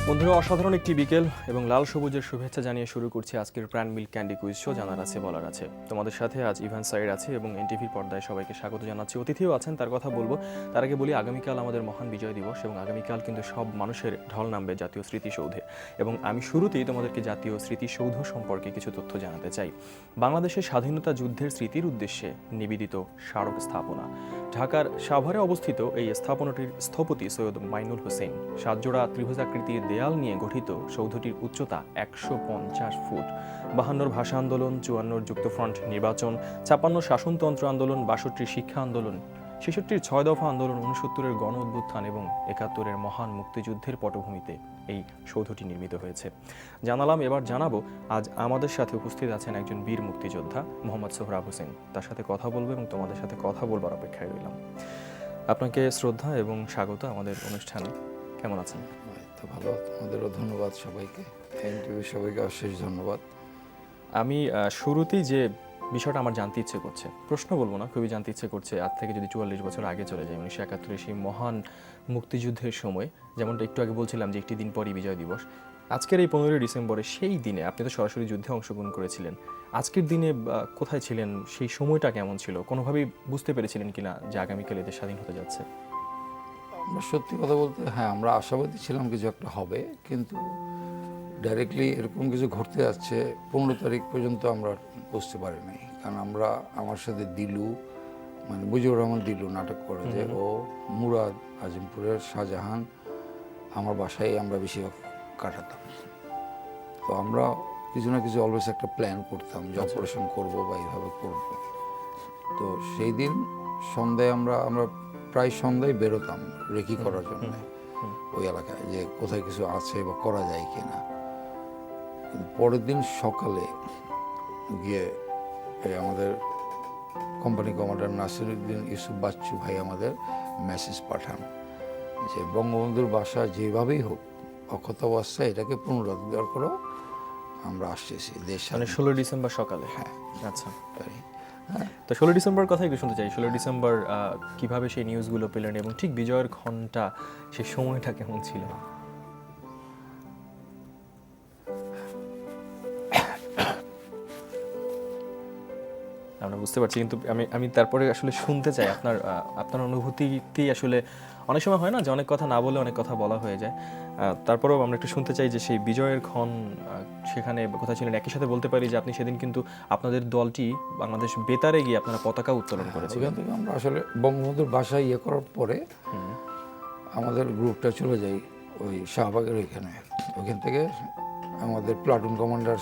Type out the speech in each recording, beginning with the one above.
বন্ধুরা, অসাধারণ একটি বিকেল এবং লাল সবুজের শুভেচ্ছা জানিয়ে শুরু করছি আজকের প্রাণ মিল্ক ক্যান্ডি কুইজ শো। জানার আছে বলার আছে। তোমাদের সাথে আজ ইভান সাইড আছে এবং এনটিভির পর্দায় সবাইকে স্বাগত জানাচ্ছি। অতিথিও আছেন, তার কথা বলবো। তার আগে বলি, আগামীকাল আমাদের মহান বিজয় দিবস এবং আগামীকাল কিন্তু সব মানুষের ঢল নামবে জাতীয় স্মৃতিসৌধে। এবং আমি শুরুতেই তোমাদেরকে জাতীয় স্মৃতিসৌধ সম্পর্কে কিছু তথ্য জানাতে চাই। বাংলাদেশের স্বাধীনতা যুদ্ধের স্মৃতির উদ্দেশ্যে নিবেদিত স্মারক স্থাপনা। ঢাকার সাভারে অবস্থিত এই স্থাপনাটির স্থপতি সৈয়দ মাইনুল হোসেন। 7 জোড়া ত্রিভুজাকৃতির দেয়াল নিয়ে গঠিত সৌধটির উচ্চতা 150 ফুট। 52 ভাষা আন্দোলন, 54 যুক্তফ্রন্ট নির্বাচন, 56 শাসনতন্ত্র আন্দোলন, 62 শিক্ষা আন্দোলন, 66 6 দফা আন্দোলন, 69 গণ অভ্যুত্থান এবং 71 মহান মুক্তিযুদ্ধের পটভূমিতে এই সৌধটি নির্মিত হয়েছে। জানালাম, এবার জানাবো আজ আমাদের সাথে উপস্থিত আছেন একজন বীর মুক্তিযোদ্ধা মোহাম্মদ সোহরাব হোসেন। তার সাথে কথা বলবো এবং তোমাদের সাথে কথা বলবার অপেক্ষায় রইলাম। আপনাকে শ্রদ্ধা এবং স্বাগত আমাদের অনুষ্ঠানে। কেমন আছেন? তো ভালো, তোমাদেরও ধন্যবাদ সবাইকে, এনটিভি সবাইকে অশেষ ধন্যবাদ। আমি শুরুতেই যে বিষয়টা আমার জানতে ইচ্ছে করছে, প্রশ্ন বলবো না, খুবই জানতে ইচ্ছে করছে, আজ থেকে যদি 44 বছর আগে চলে যায়, 1971 সেই মহান মুক্তিযুদ্ধের সময়, যেমনটা একটু আগে বলছিলাম যে একটি দিন পরই বিজয় দিবস, আজকের এই 15 ডিসেম্বরে সেই দিনে আপনি তো সরাসরি যুদ্ধে অংশগ্রহণ করেছিলেন। আজকের দিনে কোথায় ছিলেন, সেই সময়টা কেমন ছিল, কোনোভাবেই বুঝতে পেরেছিলেন কিনা যে আগামীকাল এদের স্বাধীন হতে যাচ্ছে? আমরা সত্যি কথা বলতে হ্যাঁ, আমরা আশাবাদী ছিলাম কিছু একটা হবে, কিন্তু ডাইরেক্টলি এরকম কিছু ঘটতে যাচ্ছে 15 তারিখ পর্যন্ত আমরা বুঝতে পারিনি। কারণ আমার সাথে দিলু, মানে মুজিবুর রহমান দিলু নাটক করে যে ও মুরাদ, আজিমপুরের শাহজাহান, আমার বাসায় আমরা বেশিরভাগ কাটাতাম। তো আমরা কিছু না কিছু অলওয়েজ একটা প্ল্যান করতাম যে অপারেশন করবো বা এইভাবে করবো। তো সেই দিন সন্ধ্যায় আমরা প্রায় সন্ধ্যায় বেরোতাম রেকি করার জন্য ওই এলাকায়, যে কোথায় কিছু আছে বা করা যায় কিনা। পরের দিন সকালে গিয়ে আমাদের কোম্পানি কমান্ডার নাসিরুদ্দিন ইউসুফ বাচ্চু ভাই আমাদের মেসেজ পাঠান যে বঙ্গবন্ধুর বাসা যেভাবেই হোক অক্ষত অবস্থায় এটাকে পুনরুদ্ধার করো, আমরা আসতেছি দেশ। 16 ডিসেম্বর সকালে? হ্যাঁ। আচ্ছা, হ্যাঁ, তো 16 ডিসেম্বর কথা একটু শুনতে চাই। 16 ডিসেম্বর কিভাবে সেই নিউজগুলো পেলেন এবং ঠিক বিজয়ের ঘন্টা, সেই সময়টা কেমন ছিল? আমরা বুঝতে পারছি, কিন্তু আমি তারপরে আসলে শুনতে চাই আপনার অনুভূতিতেই। আসলে অনেক সময় হয় না যে অনেক কথা না বলে অনেক কথা বলা হয়ে যায়। তারপরেও আমরা একটু শুনতে চাই যে সেই বিজয়ের ক্ষণ সেখানে কোথায় ছিলেন। একই সাথে বলতে পারি যে আপনি সেদিন কিন্তু আপনাদের দলটি বাংলাদেশ বেতারে গিয়ে আপনারা পতাকা উত্তোলন করেছিলেন। ওখান থেকে আমরা আসলে বঙ্গবন্ধুর বাসায় করার পরে আমাদের গ্রুপটা চলে যাই ওই শাহবাগের ওইখান থেকে আমাদের প্লাটুন কমান্ডার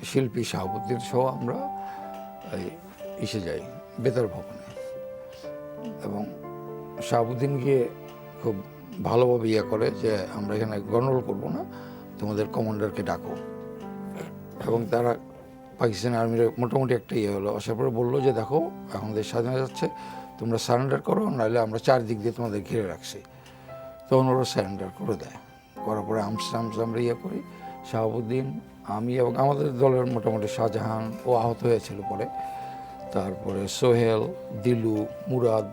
শিল্পী শাহাবুদ্দিন সহ আমরা এসে যাই বেতার ভবনে। এবং শাহাবুদ্দিন গিয়ে খুব ভালোভাবে করে যে আমরা এখানে গণরোল করবো না, তোমাদের কমান্ডারকে ডাকো। এবং তারা পাকিস্তান আর্মির মোটামুটি একটা হলো, আসার পরে বললো যে দেখো এখন দেশ স্বাধীন হয়ে যাচ্ছে, তোমরা সারেন্ডার করো, নাহলে আমরা চারদিক দিয়ে তোমাদের ঘিরে রাখছি। তখন ওরা সারেন্ডার করে দেয়। করার পরে আমরা করি, শাহাবুদ্দিন, আমি এবং আমাদের দলের মোটামুটি শাহজাহান ও আহত হয়েছিল পরে, তারপরে সোহেল, দিলু, মুরাদ,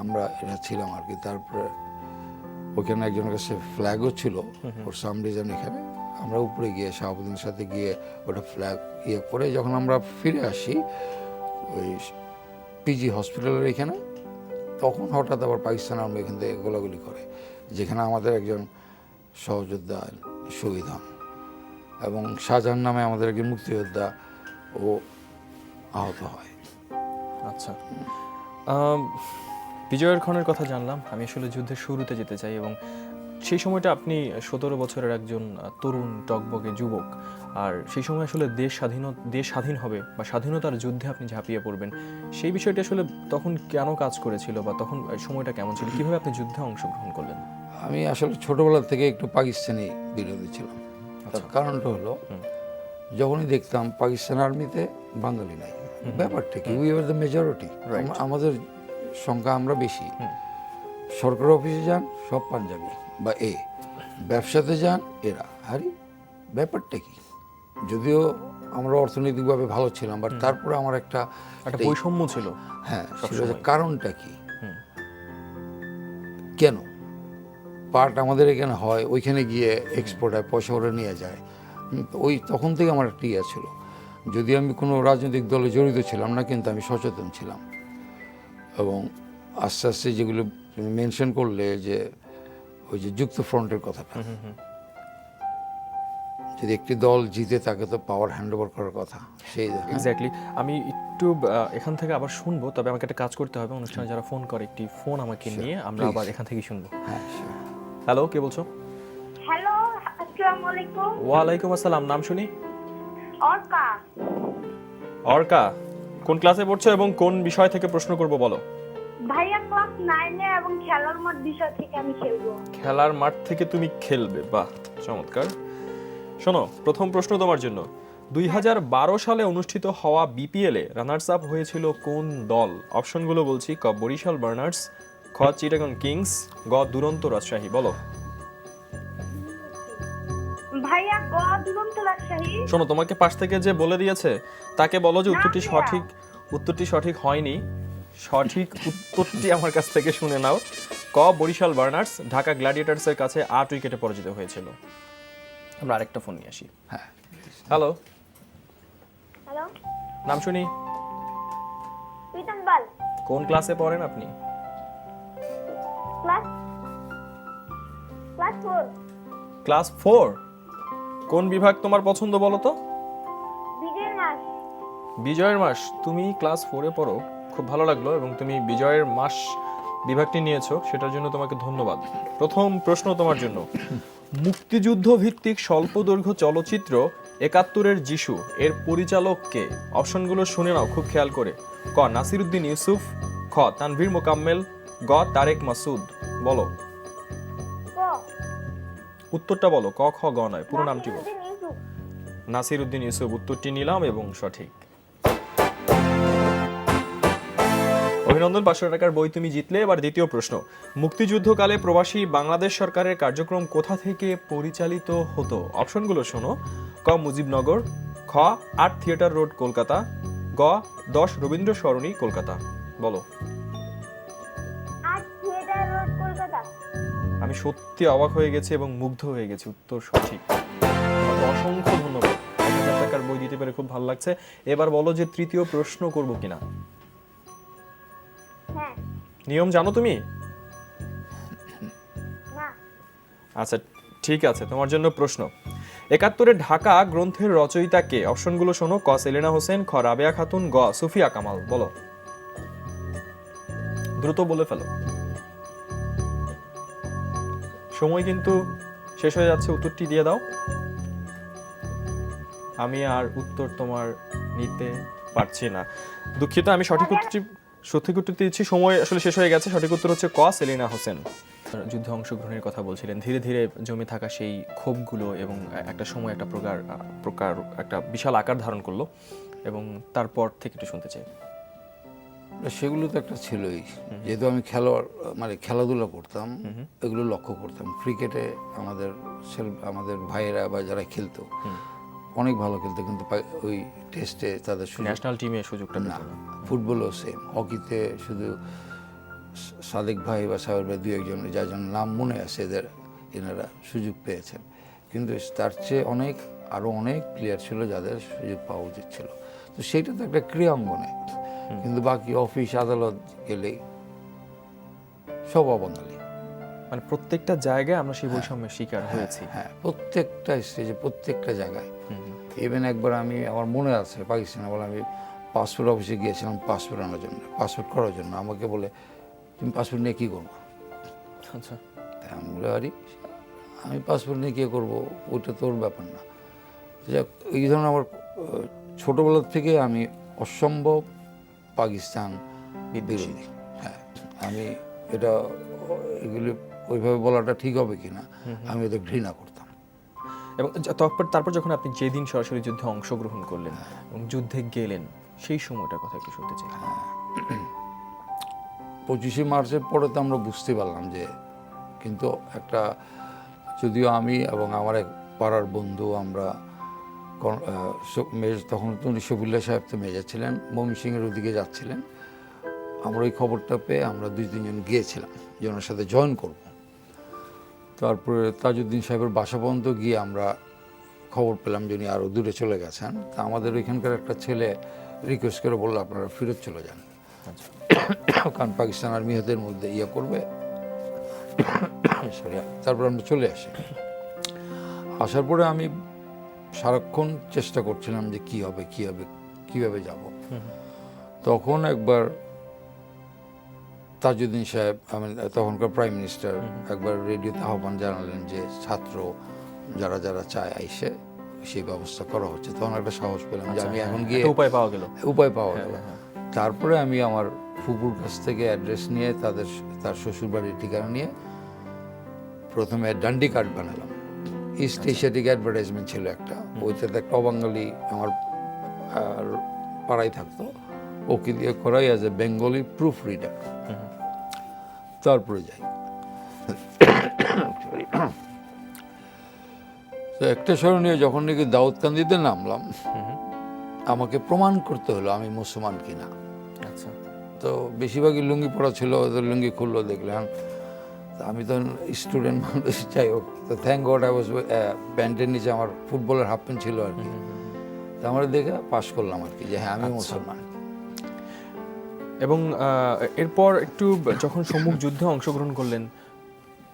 আমরা এরা ছিলাম আর কি। তারপরে ওখানে একজনের কাছে ফ্ল্যাগও ছিল ওর সাম রিজন। এখানে আমরা উপরে গিয়ে শাহাবুদ্দিনের সাথে গিয়ে ওটা ফ্ল্যাগ করে যখন আমরা ফিরে আসি ওই পিজি হসপিটালের এখানে, তখন হঠাৎ আবার পাকিস্তান আর্মি এখান থেকে গোলাগুলি করে, যেখানে আমাদের একজন সহযোদ্ধা শহীদ হন এবং শাহজাহান নামে আমাদের একজন মুক্তিযোদ্ধা ও আহত হয়। আচ্ছা, বিজয়ের ক্ষণের কথা জানলাম। আমি আসলে যুদ্ধের শুরুতে যেতে চাই এবং সেই সময়টা আপনি 17 বছরের একজন তরুণ টকবগে যুবক, আর সেই সময় আসলে দেশ স্বাধীন হবে বা স্বাধীনতার যুদ্ধে আপনি ঝাঁপিয়ে পড়বেন, সেই বিষয়টি আসলে তখন কেন কাজ করেছিল বা তখন সময়টা কেমন ছিল, কিভাবে আপনি যুদ্ধে অংশগ্রহণ করলেন? আমি আসলে ছোটবেলা থেকে একটু পাকিস্তানি বিরোধী ছিলাম। তার কারণটা হলো, যখনই দেখতাম পাকিস্তান আর্মিতে বাঙালি নাই, ব্যাপারটা কি, উই আর দ্য মেজরিটি, আমাদের সংখ্যা আমরা বেশি। সরকারি অফিসে যান সব পাঞ্জাবি বা ব্যবসাতে যান এরা। আরে ব্যাপারটা কি? যদিও আমরা অর্থনৈতিকভাবে ভালো ছিলাম, বাট তারপরে আমার একটা বৈষম্য ছিল। হ্যাঁ, সেটা হচ্ছে কারণটা কি, কেন পার্ট আমাদের এখানে হয়, ওইখানে গিয়ে এক্সপোর্ট হয়, পয়সা ওরা নিয়ে যায়। ওই তখন থেকে আমার একটা ইয়ে ছিল, যদি আমি কোনো রাজনৈতিক দলে জড়িত ছিলাম না, কিন্তু আমি সচেতন ছিলাম। এবং আস্তে আস্তে যেগুলো তুমি মেনশন করলে, যে ওই যে যুক্ত ফ্রন্টের কথাটা, যদি একটি দল জিতে তাকে তো পাওয়ার হ্যান্ড ওভার করার কথা। সেই এক্স্যাক্টলি। আমি একটু এখান থেকে আবার শুনবো, তবে আমাকে একটা কাজ করতে হবে। অনুষ্ঠানে যারা ফোন করে, একটি ফোন আমাকে নিয়ে আমরা আবার এখান থেকে শুনবো। হ্যাঁ। হ্যালো, কে বলছো? হ্যালো, আসসালামু আলাইকুম। ওয়ালাইকুম আসসালাম। নাম শুনি। অর্কা। অর্কা, কোন ক্লাসে পড়ছো এবং কোন বিষয় থেকে প্রশ্ন করব বলো? ভাইয়া ক্লাস 9 এ এবং খেলার মাঠ বিষয় থেকে আমি খেলবো। খেলার মাঠ থেকে তুমি খেলবে? বাহ, চমৎকার। শোনো, প্রথম প্রশ্ন তোমার জন্য। 2012 সালে অনুষ্ঠিত হওয়া বিপিএল এ রানার্স আপ হয়েছিল কোন দল? অপশনগুলো বলছি। ক বরিশাল বার্নার্স, খ চিটাগং কিংস, গ দুরন্ত রাজশাহী। বলো। ভাইয়া গ দুরন্ত রাজশাহী। শোনো, তোমাকে পাশ থেকে যে বলে দিয়েছে তাকে বলো যে না উত্তরটি ভাইয়া। উত্তরটি সঠিক হয়নি। সঠিক উত্তরটি আমার কাছ থেকে শুনে নাও। ক বরিশাল বার্নার্স ঢাকা গ্ল্যাডিয়েটার্সের কাছে 8 উইকেটে পরাজিত হয়েছিল। আমরা আরেকটা ফোন নিয়ে আসি। হ্যাঁ। হ্যালো, হ্যালো, নাম শুনি। প্রীতম বাল। কোন ক্লাসে পড়েন আপনি? ক্লাস 4। ক্লাস 4। কোন বিভাগ তোমার পছন্দ বলো তো? বিজয় মাস। বিজয়ের মাস। তুমি ক্লাস 4-এ পড়ো, খুব ভালো লাগলো, এবং তুমি বিজয়ের মাস বিভাগটি নিয়েছো, সেটার জন্য তোমাকে ধন্যবাদ। প্রথম প্রশ্ন তোমার জন্য। মুক্তিযুদ্ধ ভিত্তিক স্বল্পদৈর্ঘ্য চলচ্চিত্র ৭১-এর যিশু এর পরিচালক কে? অপশনগুলো শুনে নাও খুব খেয়াল করে। ক নাসিরউদ্দিন ইউসুফ, খ তানভীর মোকাম্মেল, গ তারেক মাসুদ। বলো ক উত্তরটা বলো। ক খ গ নয়, পুরো নামটি বলো। নাসিরউদ্দিন ইউসুফ। নাসিরউদ্দিন ইউসুফ উত্তরটি নিলাম এবং সঠিক। অভিনন্দন, 500 টাকার বই তুমি জিতলে। এবার দ্বিতীয় প্রশ্ন। মুক্তিযুদ্ধকালে প্রবাসী বাংলাদেশ সরকারের কার্যক্রম কোথা থেকে পরিচালিত হতো? অপশনগুলো শোনো। ক মুজিবনগর, খ 8 থিয়েটার রোড কলকাতা, গ 10 রবীন্দ্র সরণি কলকাতা। বলো। 8 থিয়েটার রোড কলকাতা। আমি সত্যি অবাক হয়ে গেছি এবং মুগ্ধ হয়ে গেছি। উত্তর সঠিক। তোমাকে অসংখ্য ধন্যবাদ। 1000 টাকার বই দিতে পেরে খুব ভালো লাগছে। এবার বলো যে তৃতীয় প্রশ্ন করব কিনা। হ্যাঁ। নিয়ম জানো তুমি? না। আচ্ছা, ঠিক আছে, তোমার জন্য প্রশ্ন। ৭১-এ ঢাকা গ্রন্থের রচয়িতা কে? অপশনগুলো শোনো। ক সেলিনা হোসেন, খ রাবেয়া খাতুন, গ সুফিয়া কামাল। বলো, দ্রুত বলে ফেলো, সময় কিন্তু শেষ হয়ে যাচ্ছে। উত্তরটি দিয়ে দাও। আমি আর উত্তর তোমার নিতে পারছি না, দুঃখিত। আমি সঠিক উত্তরটি দিচ্ছি। সময় আসলে শেষ হয়ে গেছে। সঠিক উত্তর হচ্ছে ক সেলিনা হোসেন। যুদ্ধে অংশগ্রহণের কথা বলছিলেন। ধীরে ধীরে জমে থাকা সেই ক্ষোভগুলো এবং একটা সময় একটা প্রকার একটা বিশাল আকার ধারণ করলো, এবং তারপর থেকে একটু শুনতে চাই। সেগুলো তো একটা ছিলই, যেহেতু আমি খেলাধুলা করতাম, এগুলো লক্ষ্য করতাম। ক্রিকেটে আমাদের ভাইয়েরা বা যারা খেলতো অনেক ভালো খেলতো, কিন্তু ওই টেস্টে তাদের ন্যাশনাল টিমে সুযোগটা না। ফুটবলও সেম, হকিতে শুধু সাদেক ভাই বা সাহের ভাই 2-1 যার জন্য নাম মনে আছে, এনারা সুযোগ পেয়েছেন। কিন্তু তার চেয়ে আরো অনেক প্লেয়ার ছিল যাদের সুযোগ পাওয়া উচিত ছিল। তো সেইটা তো একটা ক্রীড়াঙ্গনে, কিন্তু বাকি অফিস আদালত গেলেই সব অবাঙালি। মানে প্রত্যেকটা জায়গায় আমরা সেই বৈষম্যের শিকার হয়েছি। হ্যাঁ, প্রত্যেকটা স্টেজে, প্রত্যেকটা জায়গায়। ইভেন একবার আমার মনে আছে, পাকিস্তানে বলে আমি পাসপোর্ট অফিসে গিয়েছিলাম পাসপোর্ট আনার জন্য, পাসপোর্ট করার জন্য। আমাকে বলে তুমি পাসপোর্ট নিয়ে কী করবো? আচ্ছা, আমি বলে আমি পাসপোর্ট নিয়ে কী করবো, ওটা তোর ব্যাপার না। যাক, এই ধরনের আমার ছোটোবেলা থেকে আমি অসম্ভব পাকিস্তান বিরোধী। হ্যাঁ, আমি এগুলি ওইভাবে বলাটা ঠিক হবে কিনা, আমি ওদের ঘৃণা করতাম। এবং তারপর যখন আপনি যেদিন সরাসরি যুদ্ধে অংশগ্রহণ করলেন এবং যুদ্ধে গেলেন, সেই সময়টার কথা একটু শুনতে চাই। 25শে মার্চের পরে তো আমরা বুঝতে পারলাম যে, কিন্তু একটা, যদিও আমি এবং আমার এক পাড়ার বন্ধু আমরা তখন উনি শফিউল্লাহ সাহেব তো মেজর ছিলেন, ময়মনসিংহের ওদিকে যাচ্ছিলেন। আমরা ওই খবরটা পেয়ে আমরা 2-3 জন গিয়েছিলাম যে ওনার সাথে জয়েন করব। তারপরে তাজউদ্দিন সাহেবের বাসা পর্যন্ত গিয়ে আমরা খবর পেলাম যে উনি আরও দূরে চলে গেছেন। তা আমাদের ওইখানকার একটা ছেলে রিকোয়েস্ট করে বললো আপনারা ফেরত চলে যান, কারণ পাকিস্তান আর মিয়াদের মধ্যে ইয়ে করবে। সরি, তারপর আমরা চলে আসি। আসার পরে আমি সারাক্ষণ চেষ্টা করছিলাম যে কী হবে কীভাবে যাব। তখন একবার তাজউদ্দিন সাহেব, আমি তখনকার প্রাইম মিনিস্টার, একবার রেডিওতে আহ্বান জানালেন যে ছাত্র যারা যারা চায় আইসে সেই ব্যবস্থা করা হচ্ছে। তখন একটা সাহস পেলাম যে আমি এখন গিয়ে উপায় পাওয়া গেল। তারপরে আমি আমার ফুপুর কাছ থেকে অ্যাড্রেস নিয়ে তার শ্বশুরবাড়ির ঠিকানা নিয়ে প্রথমে ডান্ডি কার্ড বানালাম। ইস্ট এশিয়াটিক অ্যাডভার্টাইজমেন্ট ছিল একটা, ওইটাতে একটা অবাঙালি আমার পাড়ায় থাকতো, ওকে দিয়ে করাই as a Bengali proof reader. তারপরে যাই, তো একটা স্মরণীয়, যখন নাকি দাউদকান্দিতে নামলাম আমাকে প্রমাণ করতে হলো আমি মুসলমান কিনা। আচ্ছা, তো বেশিরভাগই লুঙ্গি পরা ছিল, ওদের লুঙ্গি খুললো দেখলাম। আমি তো স্টুডেন্ট মানুষ, যাই হোক, তো থ্যাংক গড আই ওয়াজ, প্যান্টের নিচে আমার ফুটবলের হাফ প্যান্ট ছিল আর কি। তো আমরা দেখে পাশ করলাম আর কি যে হ্যাঁ আমি মুসলমান। এবং এরপর একটু যখন সম্মুখ যুদ্ধে অংশগ্রহণ করলেন,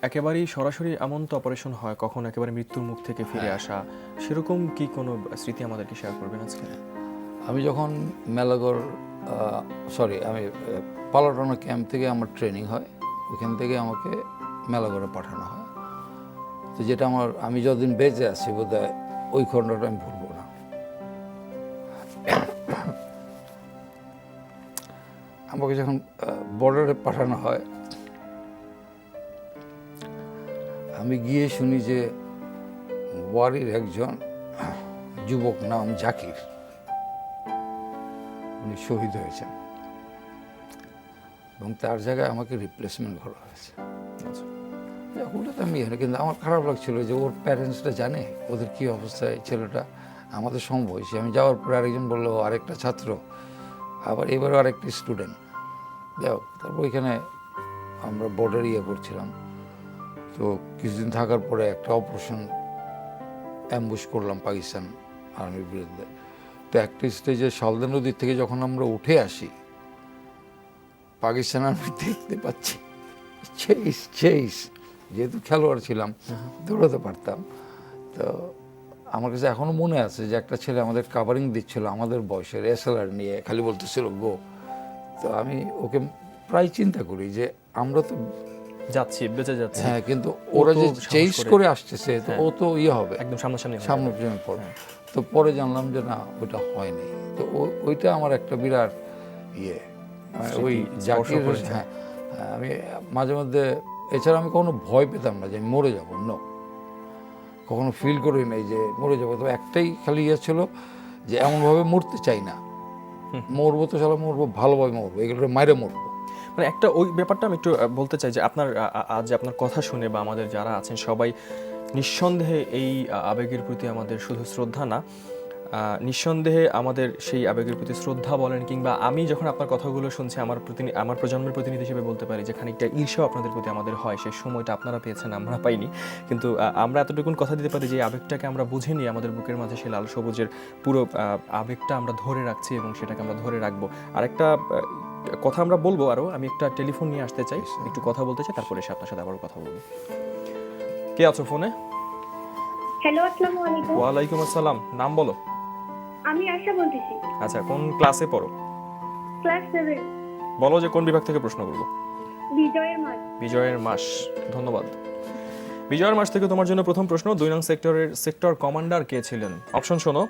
একেবারেই সরাসরি এমন তো অপারেশন হয়, কখন একেবারে মৃত্যুর মুখ থেকে ফিরে আসা, সেরকম কি কোনো স্মৃতি আমাদেরকে শেয়ার করবেন আজকে? আমি যখন আমি পালাটানা ক্যাম্প থেকে আমার ট্রেনিং হয়, ওখান থেকে আমাকে মেলাগড়ে পাঠানো হয়। তো যেটা আমি যতদিন বেঁচে আছি বোধহয় ওই খণ্ডটা আমি ভুলবো না। আমাকে যখন বর্ডারে পাঠানো হয়, আমি গিয়ে শুনি যে ওয়ারির একজন যুবক নাম জাকির, উনি শহীদ হয়েছেন এবং তার জায়গায় আমাকে রিপ্লেসমেন্ট করা হয়েছে। ওটা তো আমি জানি, কিন্তু আমার খারাপ লাগছিল যে ওর প্যারেন্টসটা জানে ওদের কী অবস্থায় ছেলেটা, আমাদের সমবয়সী। আমি যাওয়ার পরে আরেকজন বললো আরেকটা ছাত্র, আবার এবারও আরেকটি স্টুডেন্ট। যাই হোক, তারপর ওইখানে আমরা বর্ডার করছিলাম। তো কিছুদিন থাকার পরে একটা অপারেশন অ্যাম্বুশ করলাম পাকিস্তান আর্মির বিরুদ্ধে। তো একটা স্টেজে শালদা নদীর থেকে যখন আমরা উঠে আসি, পাকিস্তান আর্মি দেখতে পাচ্ছি চেইস, যেহেতু খেলোয়াড় ছিলাম দৌড়াতে পারতাম। তো আমার কাছে এখনো মনে আছে যে একটা ছেলে আমাদের কাভারিং দিচ্ছিল আমাদের বয়সের, এসএলআর নিয়ে, খালি বলতেছিল গো। তো আমি ওকে প্রায় চিন্তা করি যে আমরা তো বেঁচে যাচ্ছি, হ্যাঁ, কিন্তু ওরা যে চেঞ্জ করে আসতেছে, তো ও তো হবে একদম সামনাসামনি পর। তো পরে জানলাম যে না, ওটা হয়নি। তো ওইটা আমার একটা বিরাট ওই জাকির। হ্যাঁ, আমি মাঝে মধ্যে, এছাড়া আমি কখনো ভয় পেতাম না যে আমি মরে যাবো, কখনো ফিল করি নাই যে মরে যাবো। তো একটাই খালি ছিল যে এমনভাবে মরতে চাই না, মরবো তো সালা মরবো, ভালোভাবে মরবো, এগুলো মাইরে মরবো। মানে একটা ওই ব্যাপারটা আমি একটু বলতে চাই যে আজ আপনার কথা শুনে বা আমাদের যারা আছেন সবাই নিঃসন্দেহে এই আবেগের প্রতি আমাদের শুধু শ্রদ্ধা না, নিঃসন্দেহে আমাদের সেই আবেগের প্রতি শ্রদ্ধা বলেন, কিংবা আমি যখন আপনার কথাগুলো শুনছি আমার প্রজন্মের প্রতিনিধি হিসেবে বলতে পারি যে খানিকটা ঈর্ষাও আপনাদের প্রতি আমাদের হয়। সেই সময়টা আপনারা পেয়েছেন, আমরা পাইনি, কিন্তু আমরা এতটুকুন কথা দিতে পারি যে এই আবেগটাকে আমরা বুঝে নিয়ে আমাদের বুকের মাঝে সেই লাল সবুজের পুরো আবেগটা আমরা ধরে রাখছি এবং সেটাকে আমরা ধরে রাখবো। আর একটা কথা আমরা বলবো, আরও আমি একটা টেলিফোন নিয়ে আসতে চাই, একটু কথা বলতে চাই, তারপরে এসে আপনার সাথে আবারও কথা বলবো। কে আছো ফোনে? হ্যালো, আসসালামু আলাইকুম। ওয়ালাইকুম আসসালাম। নাম বলো। আমি আশা বলতেছি। আচ্ছা, কোন ক্লাসে পড়ো? ক্লাস 7। বলো যে কোন বিভাগ থেকে প্রশ্ন করবো? বিজয়ের মাস। বিজয়ের মাস, ধন্যবাদ। বিজয়ের মাস থেকে তোমার জন্য প্রথম প্রশ্ন। 2 নং সেক্টরের সেক্টর কমান্ডার কে ছিলেন? অপশন শোনো।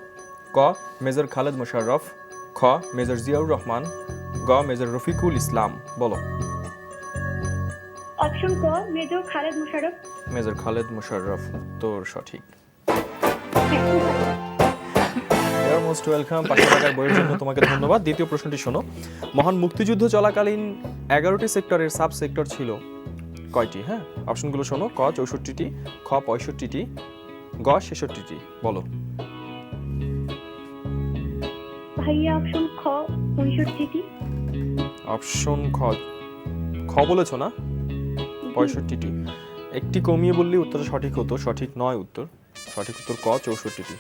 ক মেজর খালেদ মোশাররফ, খ মেজর জিয়াউর রহমান, গ মেজর রফিকুল ইসলাম। বলো। অপশন ক মেজর খালেদ মোশাররফ। মেজর খালেদ মোশাররফ উত্তর সঠিক। Your most welcome. 500 টাকার বইয়ের জন্য তোমাকে ধন্যবাদ। দ্বিতীয় প্রশ্নটি শোনো, মহান মুক্তিযুদ্ধ চলাকালীন 11টি সেক্টরের সাব সেক্টর ছিল কয়টি? হ্যাঁ, অপশনগুলো শোনো। ক 64টি, খ 65টি, গ 66টি। বলো। ভাইয়া অপশন খ 65টি। অপশন খ, খ বলেছো না? 65টি। একটি কমিয়ে বললে উত্তরটা সঠিক হতো, সঠিক নয় উত্তর। সঠিক উত্তর ক 64টি।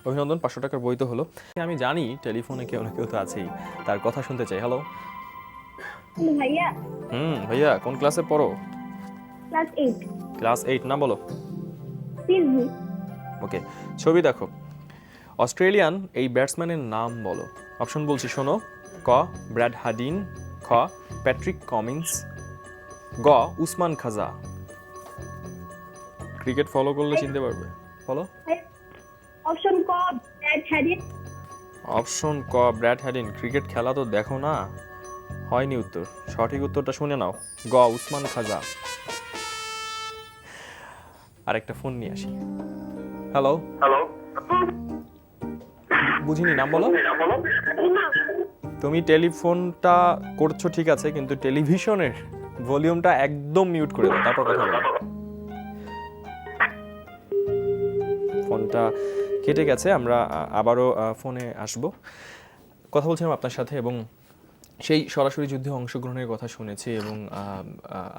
অভিনন্দন, 500 টাকার বই তো হলো। আমি জানি টেলিফোনে কেউ না কেউ তো আছেই, তার কথা শুনতে চাই। হ্যালো। ভাইয়া ভাইয়া কোন ক্লাসে পড়ো? ক্লাস 8। ক্লাস 8 না? বলো। পিসবি। ওকে, ছবি দেখো। অস্ট্রেলিয়ান এই ব্যাটসম্যানের নাম বলো। অপশন বলছি শোনো। ক ব্র্যাড হাডিন, খ প্যাট্রিক কমিন্স, গ উসমান খাজা। ক্রিকেট ফলো করলে চিনতে পারবে। বলো। অপশন ক ব্র্যাড হ্যারিস। অপশন ক ব্র্যাড হ্যাডিন। ক্রিকেট খেলা তো দেখো না, হয়নি উত্তর। সঠিক উত্তরটা শুনে নাও, গ উসমান খাজা। আরেকটা ফোন নিয়ে আসি। হ্যালো। বুঝিনি, নাম বলো। তুমি টেলিফোনটা করছো ঠিক আছে, কিন্তু টেলিভিশনের ভলিউমটা একদম মিউট করে দাও, তারপর কথা বলো। ফোনটা কেটে গেছে, আমরা আবারও ফোনে আসব। কথা বলছিলাম আপনার সাথে এবং সেই সরাসরি যুদ্ধে অংশগ্রহণের কথা শুনেছি এবং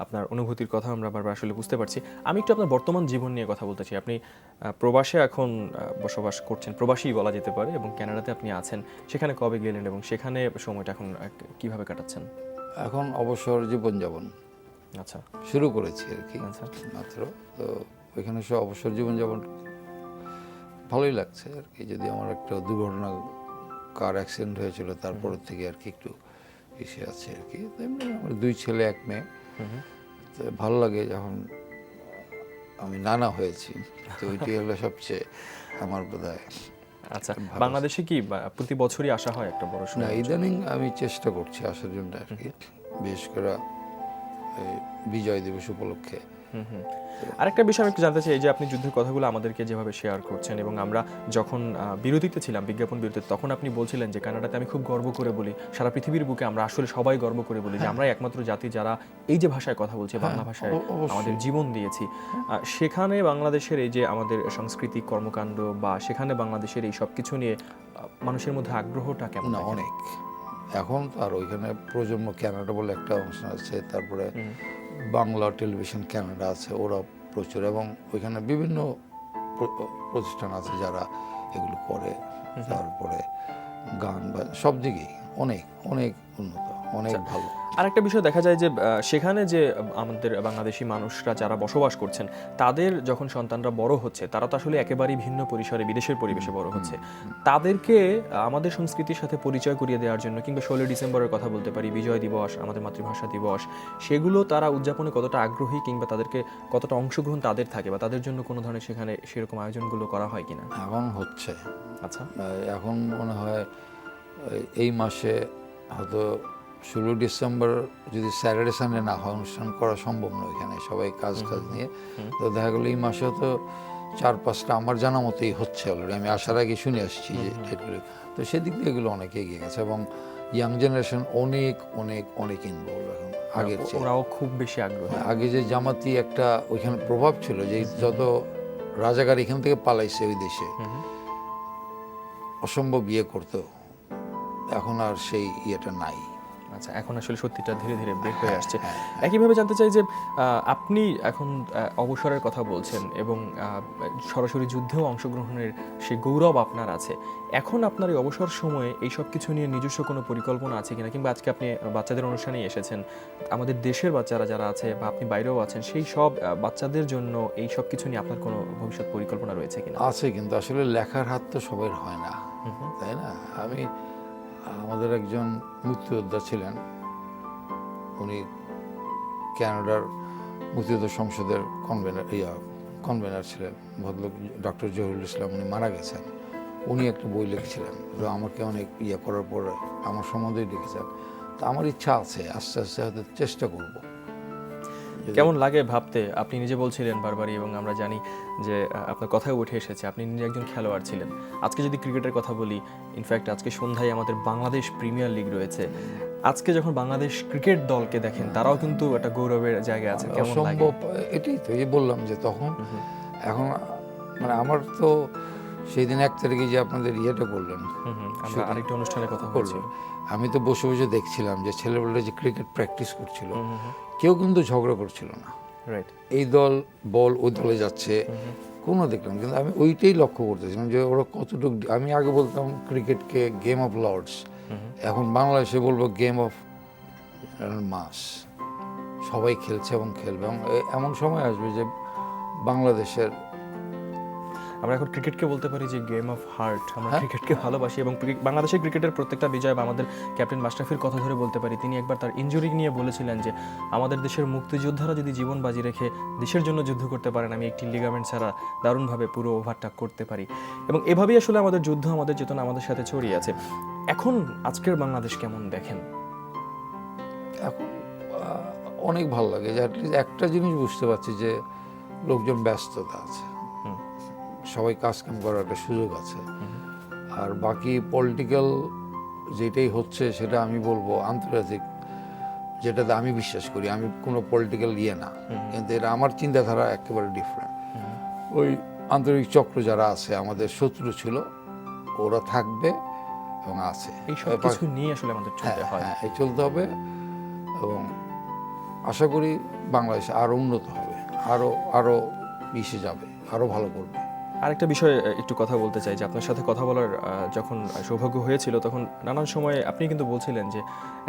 আপনার অনুভূতির কথা আমরা বারবার আসলে বুঝতে পারছি। আমি একটু আপনার বর্তমান জীবন নিয়ে কথা বলতে চাই। আপনি প্রবাসে এখন বসবাস করছেন, প্রবাসী বলা যেতে পারে, এবং কানাডাতে আপনি আছেন। সেখানে কবে গেলেন এবং সেখানে সময়টা এখন কিভাবে কাটাচ্ছেন? এখন অবসর জীবনযাপন আচ্ছা, শুরু করেছি আর কি, আচ্ছা। মাত্র। তো ওইখানে সে অবসর জীবনযাপন ভালোই লাগছে আর কি। যদি আমার একটা দুর্ঘটনা, কার অ্যাক্সিডেন্ট হয়েছিল, তারপর থেকে আর কি একটু এসে আছে আর কি। তো এমনি আমার 2 ছেলে 1 মেয়ে। তো ভালো লাগে যখন আমি নানা হয়েছি, তো ওইটাই হলো সবচেয়ে আমার বোধহয়। আচ্ছা, বাংলাদেশে কি প্রতি বছরই আসা হয় একটা বড় না, সময়? ইদানিং আমি চেষ্টা করছি আসার জন্য আর কি, বিশেষ করে এই বিজয় দিবস উপলক্ষে। আরেকটা বিষয় আমি একটু জানতে চাই, এই যে আপনি যুদ্ধের কথাগুলো আমাদেরকে যেভাবে শেয়ার করছেন, এবং আমরা যখন বিরতিতে ছিলাম, বিজ্ঞাপন বিরতিতে, তখন আপনি বলছিলেন যে কানাডাতে আমি খুব গর্ব করে বলি, সারা পৃথিবীর বুকে আমরা আসলে সবাই গর্ব করে বলি যে আমরাই একমাত্র জাতি যারা এই যে ভাষায় কথা বলছে, বাংলা ভাষায় আমাদের জীবন দিয়েছি। সেখানে বাংলাদেশের এই যে আমাদের সাংস্কৃতিক কর্মকাণ্ড বা সেখানে বাংলাদেশের এই সব কিছু নিয়ে মানুষের মধ্যে আগ্রহটা কেমন? না, অনেক। এখন আর ওইখানে প্রজন্ম কানাডা বলে একটা অনুষ্ঠান আছে, তারপরে বাংলা টেলিভিশন কানাডা আছে, ওরা প্রচুর, এবং ওইখানে বিভিন্ন প্রতিষ্ঠান আছে যারা এগুলো করে। তারপরে গান বা সব দিকেই অনেক অনেক উন্নত, অনেক ভালো। আরেকটা বিষয় দেখা যায় যে সেখানে যে আমাদের বাংলাদেশি মানুষরা যারা বসবাস করছেন, তাদের যখন সন্তানরা বড় হচ্ছে, তারা তো আসলে একেবারেই ভিন্ন পরিসরে বিদেশের পরিবেশে বড় হচ্ছে। তাদেরকে আমাদের সংস্কৃতির সাথে পরিচয় করিয়ে দেওয়ার জন্য, কিংবা 16 ডিসেম্বরের কথা বলতে পারি, বিজয় দিবস, আমাদের মাতৃভাষা দিবস, সেগুলো তারা উদযাপনে কতটা আগ্রহী, কিংবা তাদেরকে কতটা অংশগ্রহণ তাদের থাকে, বা তাদের জন্য কোনো ধরনের সেখানে সেরকম আয়োজনগুলো করা হয় কিনা? এখন হচ্ছে। আচ্ছা, এখন মনে হয় এই মাসে হয়তো 16 ডিসেম্বর যদি স্যাটারডে সানডে না হয়, অনুষ্ঠান করা সম্ভব নয় এখানে, সবাই কাজ নিয়ে। তো দেখা গেলো এই মাসেও তো 4-5টা আমার জানা মতোই হচ্ছে অলরেডি। আমি আসার আগে শুনে আসছি যে ডেটগুলো। তো সেদিক দিয়ে এগুলো অনেক এগিয়ে গেছে, এবং ইয়াং জেনারেশন অনেক অনেক অনেক ইনভলভ এখন আগের চেয়ে। ওরাও খুব বেশি আগ্রহী। আগে যে জামাতি একটা ওইখানে প্রভাব ছিল, যে যত রাজাকার এখান থেকে পালাইছে ওই দেশে, অসম্ভব বিয়ে করতো, এখন আর সেই ইয়েটা নাই। আচ্ছা, এখন আসলে সত্যিটা ধীরে ধীরে বের হয়ে আসছে। একইভাবে জানতে চাই যে আপনি এখন অবসরের কথা বলছেন এবং সরাসরি যুদ্ধেও অংশগ্রহণের সেই গৌরব আপনার আছে। এখন আপনার এই অবসর সময়ে এই সব কিছু নিয়ে নিজস্ব কোনো পরিকল্পনা আছে কিনা, কিংবা আজকে আপনি বাচ্চাদের অনুষ্ঠানে এসেছেন, আমাদের দেশের বাচ্চারা যারা আছে বা আপনি বাইরেও আছেন, সেই সব বাচ্চাদের জন্য এই সব কিছু নিয়ে আপনার কোনো ভবিষ্যৎ পরিকল্পনা রয়েছে কিনা? আছে, কিন্তু আসলে লেখার হাত তো সবার হয় না, তাই না? আমাদের একজন মুক্তিযোদ্ধা ছিলেন, উনি কানাডার মুক্তিযোদ্ধা সংসদের কনভেনার ছিলেন, ভদ্রলোক ডক্টর জহিরুল ইসলাম। উনি মারা গেছেন। উনি একটা বই লিখেছিলেন, তো আমাকে অনেক করার পর আমার সম্বন্ধেই লিখেছেন। তো আমার ইচ্ছা আছে, আস্তে আস্তে হয়তো চেষ্টা করব। কেমন লাগে ভাবতে, আপনি নিজে বলছিলেন বারবারই এবং আমরা জানি যে আপনার কথায় উঠে এসেছে আপনি নিজে একজন খেলোয়াড় ছিলেন। আজকে যদি ক্রিকেটের কথা বলি, ইনফ্যাক্ট আজকে সন্ধ্যায় আমাদের বাংলাদেশ প্রিমিয়ার লিগ রয়েছে। আজকে যখন বাংলাদেশ ক্রিকেট দলকে দেখেন তারাও কিন্তু একটা গৌরবের জায়গায় আছে, কেমন লাগে? অসম্ভব, এটাই তো এই বললাম যে তখন এখন মানে আমার তো সেই দিন 1 তারিখে যে আপনাদের ইয়েটা বললেন, আমরা আরেকটা অনুষ্ঠানের কথা বলছি। আমি তো বসে বসে দেখছিলাম যে ছেলেবেলা যে ক্রিকেট প্র্যাকটিস করছিল, কেউ কিন্তু ঝগড়া করছিল না। রাইট। এই দল বল ওই দলে যাচ্ছে কোনো দেখলাম, কিন্তু আমি ওইটাই লক্ষ্য করতেছিলাম যে ওরা কতটুকু। আমি আগে বলতাম ক্রিকেটকে গেম অফ লর্ডস, এখন বাংলাদেশে বলবো গেম অফ মাস। সবাই খেলছে এবং খেলবে, এবং এমন সময় আসবে যে বাংলাদেশের, আমরা এখন ক্রিকেটকে বলতে পারি যে গেম অফ হার্ট। আমরা ক্রিকেটকে ভালোবাসি এবং বাংলাদেশের ক্রিকেটের প্রত্যেকটা বিজয় বা আমাদের ক্যাপ্টেন মাশরাফির কথা ধরে বলতে পারি, তিনি একবার তার ইনজুরি নিয়ে বলেছিলেন যে আমাদের দেশের মুক্তিযোদ্ধারা যদি জীবন বাজি রেখে দেশের জন্য যুদ্ধ করতে পারেন, আমি একটি লিগামেন্ট ছাড়া দারুণভাবে পুরো ওভারটা করতে পারি। এবং এভাবেই আসলে আমাদের যুদ্ধ, আমাদের চেতনা আমাদের সাথে ছড়িয়ে আছে। এখন আজকের বাংলাদেশ কেমন দেখেন? এখন অনেক ভালো লাগে যে অ্যাটলিস্ট একটা জিনিস বুঝতে পারছি যে লোকজন ব্যস্ততা আছে, সবাই কাজ কাম করার একটা সুযোগ আছে। আর বাকি পলিটিক্যাল যেটাই হচ্ছে সেটা আমি বলবো আন্তর্জাতিক, যেটাতে আমি বিশ্বাস করি। আমি কোনো পলিটিক্যাল ইয়ে না, কিন্তু এটা আমার চিন্তাধারা একেবারে ডিফারেন্ট। ওই আন্তরিক চক্র যারা আছে, আমাদের শত্রু ছিল, ওরা থাকবে এবং আছে। এই সব কিছু নিয়ে আসলে আমাদের চলতে হয়। হ্যাঁ, এই চলতে হবে, এবং আশা করি বাংলাদেশ আরো উন্নত হবে, আরো পিছিয়ে যাবে, আরো ভালো করবে। আরেকটা বিষয়ে একটু কথা বলতে চাই যে আপনার সাথে কথা বলার যখন সৌভাগ্য হয়েছিল তখন নানান সময়ে আপনি কিন্তু বলছিলেন যে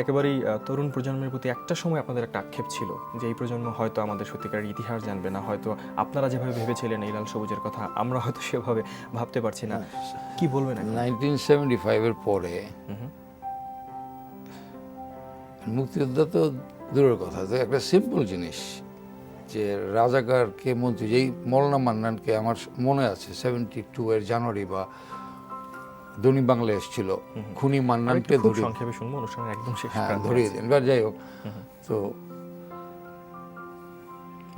একেবারেই তরুণ প্রজন্মের প্রতি একটা সময় আপনাদের একটা আক্ষেপ ছিল যে এই প্রজন্ম হয়তো আমাদের সত্যিকারের ইতিহাস জানবে না, হয়তো আপনারা যেভাবে ভেবেছিলেন এই লাল সবুজের কথা আমরা হয়তো সেভাবে ভাবতে পারছি না। কি বলবেন? 1975-এর পরে মুক্তিযোদ্ধা তো দূরের কথা, তো একটা সিম্পল জিনিস যে রাজাকারকে মন্ত্রী, যেই মৌলানা মান্নানকে আমার মনে আছে 72-এর জানুয়ারি বা দৈনিক বাংলা এসেছিল, খুনি মান্নানকে খুব সংক্ষেপে শুনবো, অনুষ্ঠানের একদম শেষ প্রান্তে ধরিয়ে দিন। এবার যাই হোক, তো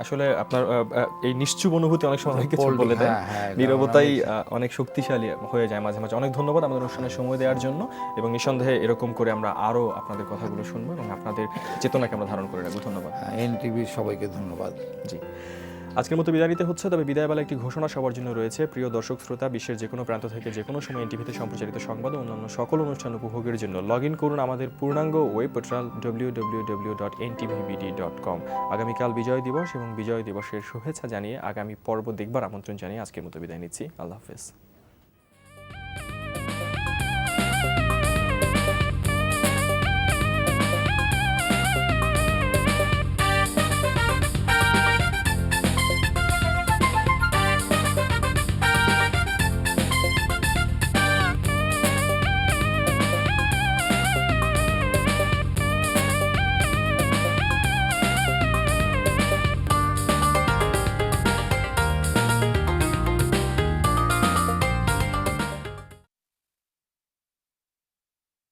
আসলে আপনার এই নিশ্চুপ অনুভূতি অনেক সময় অনেক কিছু বলে দেয়, হ্যাঁ, নীরবতাই অনেক শক্তিশালী হয়ে যায় মাঝে মাঝে। অনেক ধন্যবাদ আমাদের অনুষ্ঠানে সময় দেওয়ার জন্য, এবং নিঃসন্দেহে এরকম করে আমরা আরো আপনাদের কথাগুলো শুনবো এবং আপনাদের চেতনাকে আমরা ধারণ করে রাখবো। ধন্যবাদ। এনটিভি সবাইকে ধন্যবাদ। জি, আজকের মতো বিদায় নিতে হচ্ছে, তবে বিদায়বেলা একটি ঘোষণা সবার জন্য রয়েছে। প্রিয় দর্শক শ্রোতা, বিশ্বের যে কোনো প্রান্ত থেকে যে কোনো সময় এনটিভিতে সম্প্রচারিত সংবাদ ও অন্যান্য সকল অনুষ্ঠান উপভোগের জন্য লগ ইন করুন আমাদের পূর্ণাঙ্গ ওয়েব পোর্টাল www.ntvbd.com। আগামীকাল বিজয় দিবস এবং বিজয় দিবসের শুভেচ্ছা জানিয়ে আগামী পর্ব দেখবার আমন্ত্রণ জানিয়ে আজকের মতো বিদায় নিচ্ছি। আল্লাহ হাফেজ।